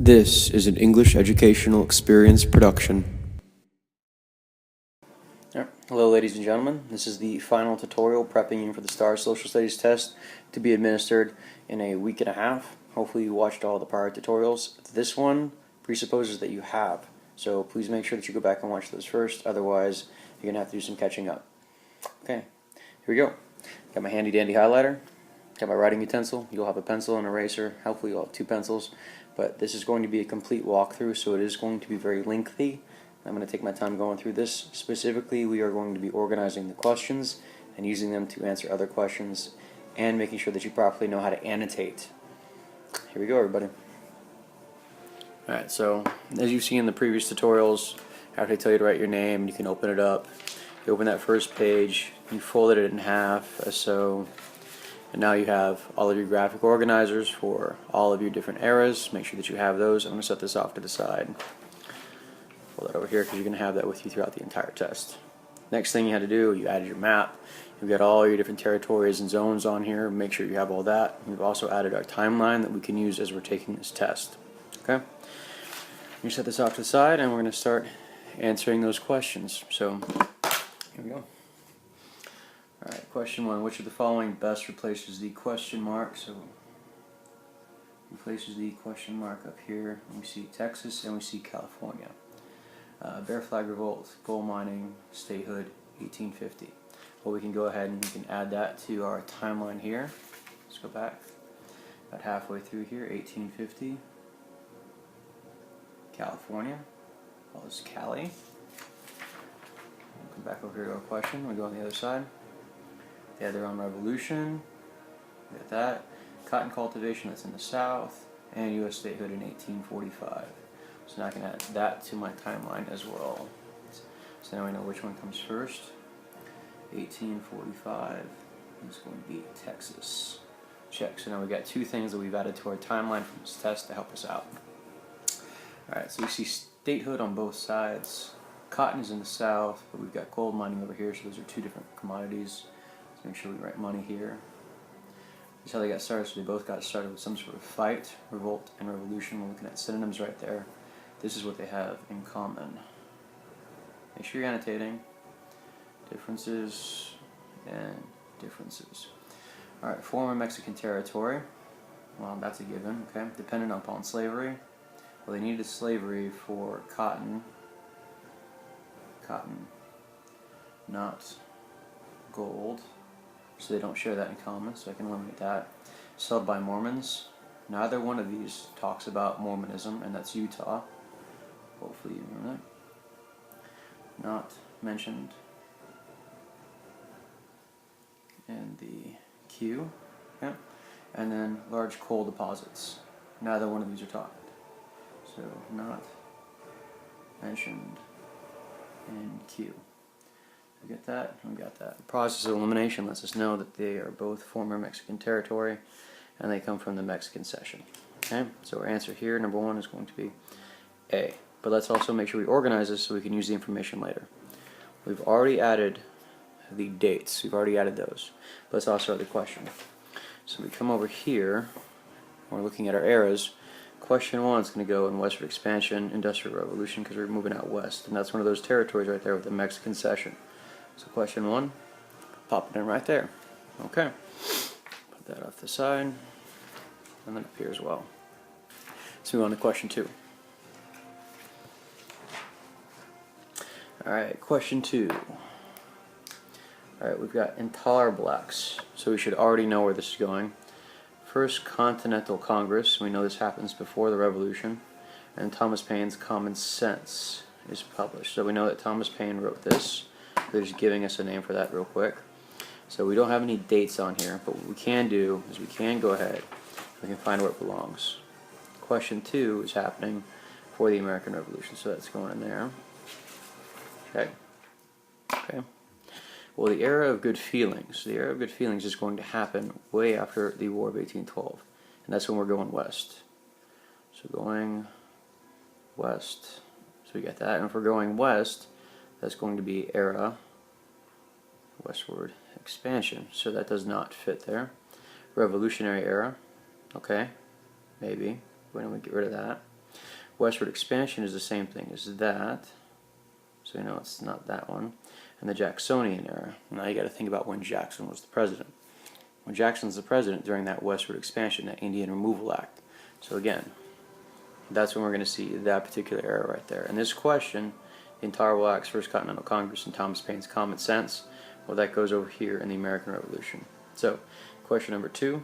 This is an English educational experience production. Hello ladies and gentlemen, this is the final tutorial prepping you for the STAAR Social Studies test to be administered in a week and a half. Hopefully you watched all the prior tutorials. This one presupposes that you have, so please make sure that you go back and watch those first, otherwise you're going to have to do some catching up. Okay, here we go. Got my handy dandy highlighter, got my writing utensil, you'll have a pencil and eraser, hopefully you'll have two pencils, but this is going to be a complete walkthrough, so it is going to be very lengthy. I'm going to take my time going through this. Specifically, we are going to be organizing the questions and using them to answer other questions and making sure that you properly know how to annotate. Here we go, everybody. Alright, so as you've seen in the previous tutorials, after they tell you to write your name, you can open it up. You open that first page, you folded it in half as so, and now you have all of your graphic organizers for all of your different eras. Make sure that you have those. I'm going to set this off to the side. Pull that over here because you're going to have that with you throughout the entire test. Next thing you had to do, you added your map. You've got all your different territories and zones on here. Make sure you have all that. We've also added our timeline that we can use as we're taking this test. Okay? You set this off to the side and we're going to start answering those questions. So, here we go. Alright, question one. Which of the following best replaces the question mark? So, replaces the question mark up here. We see Texas and we see California. Bear Flag Revolt, Gold Mining, Statehood, 1850. Well, we can go ahead and we can add that to our timeline here. Let's go back. About halfway through here, 1850. California. Well, it's Cali. We'll come back over here to our question. We go on the other side. They had their own revolution. We got that. Cotton cultivation, that's in the South. And U.S. statehood in 1845. So now I can add that to my timeline as well. So now we know which one comes first. 1845 is going to be Texas. Check. So now we've got two things that we've added to our timeline from this test to help us out. Alright, so we see statehood on both sides. Cotton is in the South, but we've got gold mining over here, so those are two different commodities. Let's make sure we write money here. This is how they got started, so they both got started with some sort of fight, revolt, and revolution. We're looking at synonyms right there. This is what they have in common. Make sure you're annotating differences and differences. Alright, former Mexican territory. Well, that's a given, okay. Dependent upon slavery. Well, they needed slavery for cotton. Cotton, not gold. So they don't share that in common, so I can eliminate that. Settled by Mormons. Neither one of these talks about Mormonism, and that's Utah. Hopefully you remember that. Not mentioned in the queue. Okay. And then large coal deposits. Neither one of these are talked. So not mentioned in queue. We get that? We got that. The process of elimination lets us know that they are both former Mexican territory and they come from the Mexican cession. Okay, so our answer here, number one, is going to be A. But let's also make sure we organize this so we can use the information later. We've already added the dates. We've already added those. But let's also add the question. So we come over here, we're looking at our eras. Question one is going to go in westward expansion, industrial revolution, because we're moving out west. And that's one of those territories right there with the Mexican cession. So question one, pop it in right there. Okay. Put that off the side. And then up here as well. So we move on to question two. Alright, question two. Alright, we've got intolerable acts. So we should already know where this is going. First Continental Congress, we know this happens before the Revolution, and Thomas Paine's Common Sense is published. So we know that Thomas Paine wrote this. They're just giving us a name for that real quick. So we don't have any dates on here, but what we can do is we can go ahead, we can find where it belongs. Question two is happening for the American Revolution, so that's going in there. Okay. Okay. Well, the era of good feelings. The era of good feelings is going to happen way after the War of 1812. And that's when we're going west. So going west. So we got that. And if we're going west, that's going to be era westward expansion. So that does not fit there. Revolutionary era. Okay. Maybe. When do we get rid of that? Westward expansion is the same thing as that, so you know it's not that one. And the Jacksonian era. Now you got to think about when Jackson was the president. When Jackson's the president during that westward expansion, that Indian Removal Act. So again, that's when we're going to see that particular era right there. And this question, the Intolerable Acts, First Continental Congress, and Thomas Paine's Common Sense, well, that goes over here in the American Revolution. So, question number 2,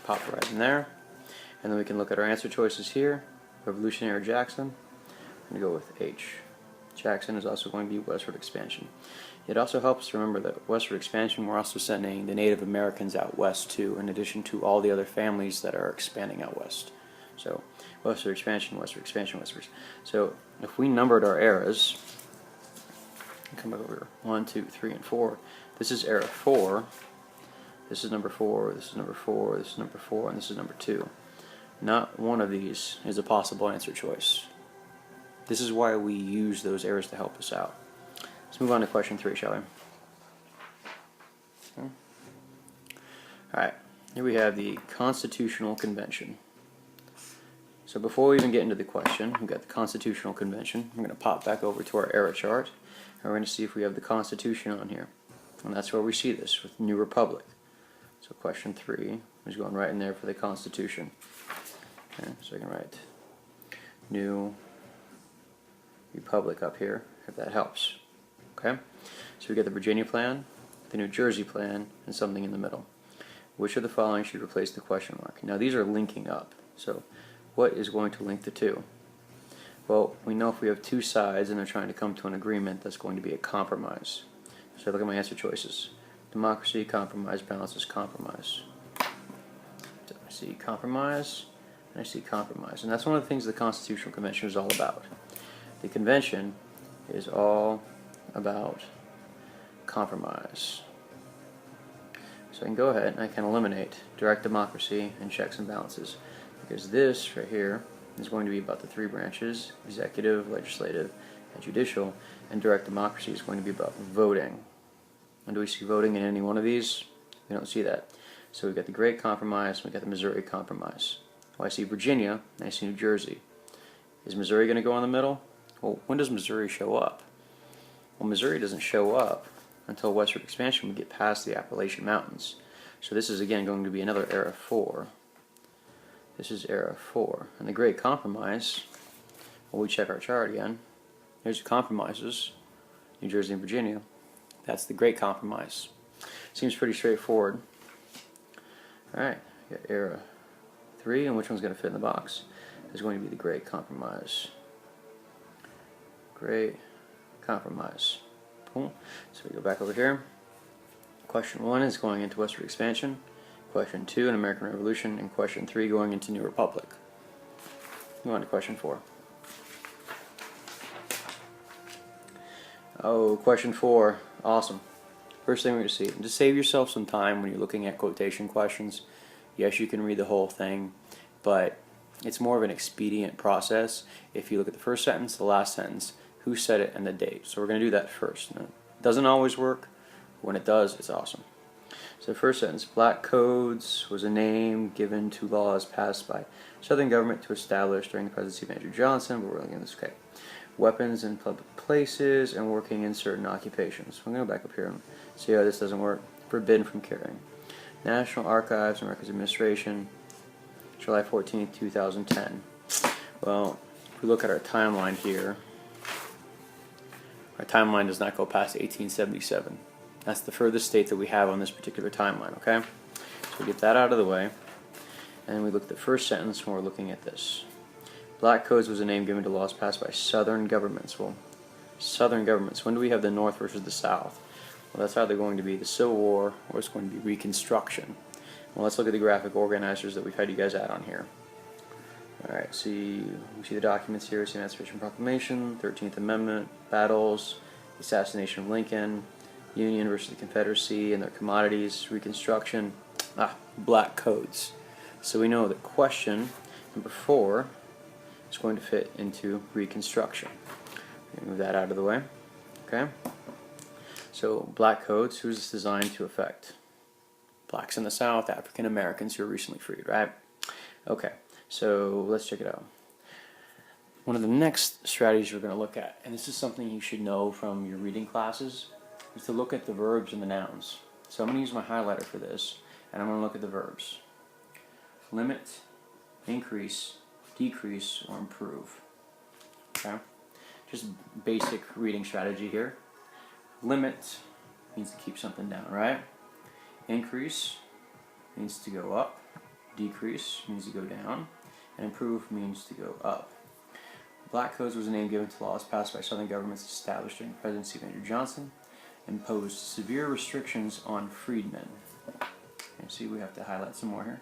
pop right in there. And then we can look at our answer choices here. Revolutionary Jackson, I'm going to go with H. Jackson is also going to be westward expansion. It also helps to remember that westward expansion, we're also sending the Native Americans out west too, in addition to all the other families that are expanding out west. So, westward expansion, westward expansion, westward. So, if we numbered our eras, come back over here, 1, 2, 3, and 4. This is era 4. This is number 4. This is number 4. This is number 4, and this is number 2. Not one of these is a possible answer choice. This is why we use those eras to help us out. Let's move on to question 3, shall we? Okay. Alright, here we have the Constitutional Convention. So before we even get into the question, we've got the Constitutional Convention. I'm going to pop back over to our era chart, and we're going to see if we have the Constitution on here. And that's where we see this, with New Republic. So question 3 is going right in there for the Constitution. Okay, so I can write New Republic up here, if that helps. Okay, so we get the Virginia Plan, the New Jersey Plan, and something in the middle. Which of the following should replace the question mark? Now these are linking up, so what is going to link the two? Well, we know if we have two sides and they're trying to come to an agreement, that's going to be a compromise. So look at my answer choices. Democracy, compromise, balances, compromise. So I see compromise, and I see compromise. And that's one of the things the Constitutional Convention is all about. The convention is all about compromise. So I can go ahead and I can eliminate direct democracy and checks and balances, because this right here is going to be about the three branches: executive, legislative, and judicial, and direct democracy is going to be about voting. And do we see voting in any one of these? We don't see that. So we've got the Great Compromise, and we've got the Missouri Compromise. Well, I see Virginia, and I see New Jersey. Is Missouri going to go in the middle? Well, when does Missouri show up? Well, Missouri doesn't show up until westward expansion we get past the Appalachian Mountains. So this is again going to be another era 4. This is era 4. And the Great Compromise, well, we check our chart again. There's the compromises, New Jersey and Virginia. That's the Great Compromise. Seems pretty straightforward. Alright, got era 3, and which one's going to fit in the box? Is going to be the Great Compromise. Great Compromise. Cool. So we go back over here. Question 1 is going into westward expansion. Question 2, an American Revolution. And question 3 going into New Republic. Move on to question 4. Oh, question 4. Awesome. First thing we're going to see. And to save yourself some time when you're looking at quotation questions, yes, you can read the whole thing, but it's more of an expedient process if you look at the first sentence, the last sentence, who said it, and the date. So we're going to do that first. Now, it doesn't always work. When it does, it's awesome. So the first sentence, Black Codes was a name given to laws passed by Southern government to establish during the presidency of Andrew Johnson, but we're looking at this, okay. Weapons in public places and working in certain occupations. So I'm going to go back up here and see how this doesn't work. Forbidden from carrying. National Archives and Records Administration, July 14th, 2010. Well, if we look at our timeline here, our timeline does not go past 1877. That's the furthest date that we have on this particular timeline, okay? So we get that out of the way, and then we look at the first sentence when we're looking at this. Black Codes was a name given to laws passed by Southern governments. Well, Southern governments, when do we have the North versus the South? Well, that's either going to be the Civil War or it's going to be Reconstruction. Well, let's look at the graphic organizers that we've had you guys add on here. Alright, we see the documents here. See Emancipation Proclamation, 13th Amendment, battles, assassination of Lincoln, Union versus the Confederacy and their commodities, Reconstruction, Black Codes. So we know that question number 4 is going to fit into Reconstruction. Move that out of the way. Okay. So Black Codes, who's this designed to affect? Blacks in the South, African Americans who were recently freed, right? Okay. So let's check it out. One of the next strategies we're going to look at, and this is something you should know from your reading classes, is to look at the verbs and the nouns. So I'm going to use my highlighter for this, and I'm going to look at the verbs. Limit, increase, decrease, or improve. Okay? Just basic reading strategy here. Limit means to keep something down, right? Increase means to go up. Decrease means to go down. And improve means to go up. Black codes was a name given to laws passed by Southern governments established during the presidency of Andrew Johnson, imposed severe restrictions on freedmen. And see, we have to highlight some more here.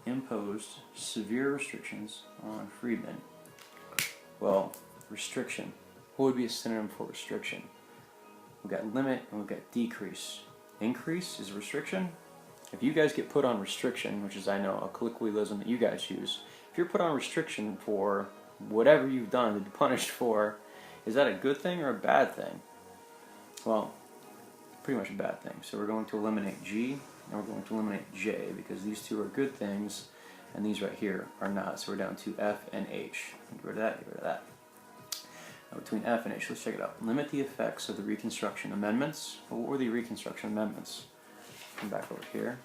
Imposed severe restrictions on freedmen. Well, restriction. What would be a synonym for restriction? We've got limit and we've got decrease. Increase is restriction. If you guys get put on restriction, which is, I know, a colloquialism that you guys use, if you're put on restriction for whatever you've done to be punished for, is that a good thing or a bad thing? Well, pretty much a bad thing. So we're going to eliminate G and we're going to eliminate J because these two are good things and these right here are not. So we're down to F and H. Get rid of that, get rid of that. Now between F and H, let's check it out. Limit the effects of the Reconstruction Amendments. Well, what were the Reconstruction Amendments? Come back over here.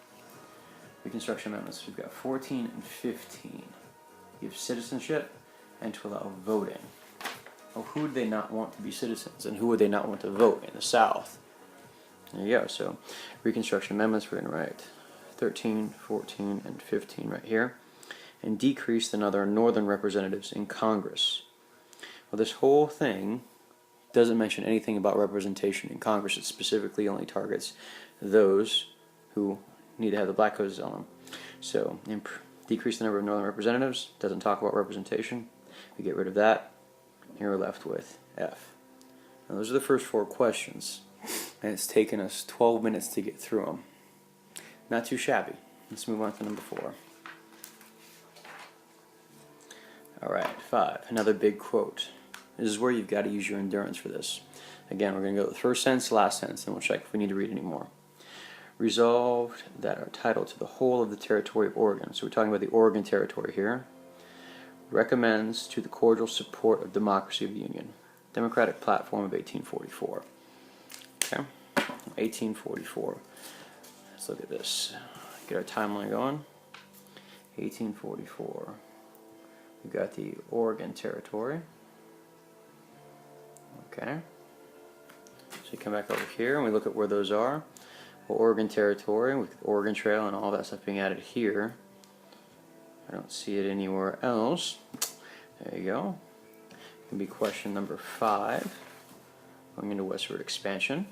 Reconstruction Amendments. We've got 14 and 15. You have citizenship and to allow voting. Well, who would they not want to be citizens and who would they not want to vote in the South? There you go. So Reconstruction Amendments, we're going to write 13, 14, and 15 right here. And decrease the other northern representatives in Congress. Well, this whole thing doesn't mention anything about representation in Congress. It specifically only targets those who need to have the black codes on them. So decrease the number of northern representatives. Doesn't talk about representation. We get rid of that. Here we're left with F. Now those are the first 4 questions. And it's taken us 12 minutes to get through them. Not too shabby. Let's move on to number 4. Alright, 5. Another big quote. This is where you've got to use your endurance for this. Again, we're going to go with the first sentence, last sentence, and we'll check if we need to read any more. Resolved that our title to the whole of the territory of Oregon, so we're talking about the Oregon Territory here, recommends to the cordial support of democracy of the Union. Democratic Platform of 1844. Okay, 1844. Let's look at this. Get our timeline going. 1844. We've got the Oregon Territory. Okay. So you come back over here and we look at where those are. Well, Oregon Territory with the Oregon Trail and all that stuff being added here. I don't see it anywhere else. There you go. It can be question number 5. Going into westward expansion.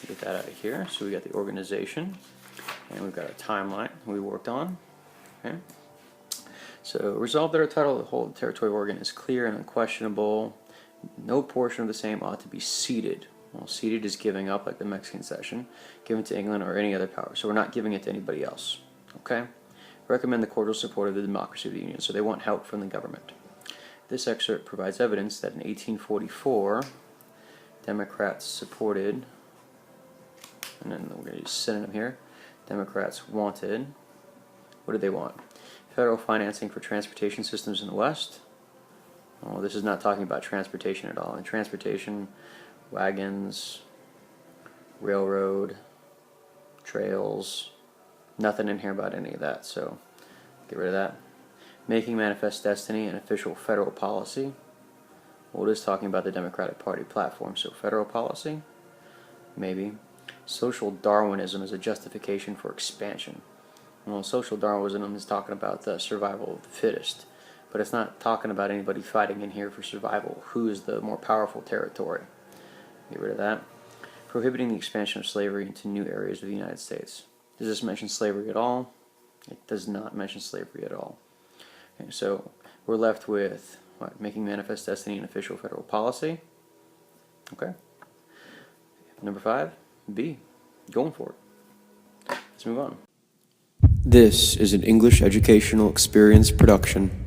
Get that out of here. So we got the organization and we've got a timeline we worked on. Okay. So resolve that our title of the whole territory of Oregon is clear and unquestionable. No portion of the same ought to be ceded. Well, ceded is giving up, like the Mexican cession, given to England or any other power. So we're not giving it to anybody else. Okay? Recommend the cordial support of the democracy of the Union. So they want help from the government. This excerpt provides evidence that in 1844, Democrats supported, and then we're going to use synonym here, Democrats wanted, what did they want? Federal financing for transportation systems in the West. Oh, this is not talking about transportation at all. And transportation, wagons, railroad, trails, nothing in here about any of that, so get rid of that. Making manifest destiny and official federal policy. Well, it is talking about the Democratic Party platform, so federal policy, maybe. Social Darwinism is a justification for expansion. Well, social Darwinism is talking about the survival of the fittest, but it's not talking about anybody fighting in here for survival. Who is the more powerful territory? Get rid of that. Prohibiting the expansion of slavery into new areas of the United States. Does this mention slavery at all? It does not mention slavery at all. Okay, so we're left with what? Making manifest destiny and official federal policy. Okay. Number 5, B. Going for it. Let's move on. This is an English Educational Experience production.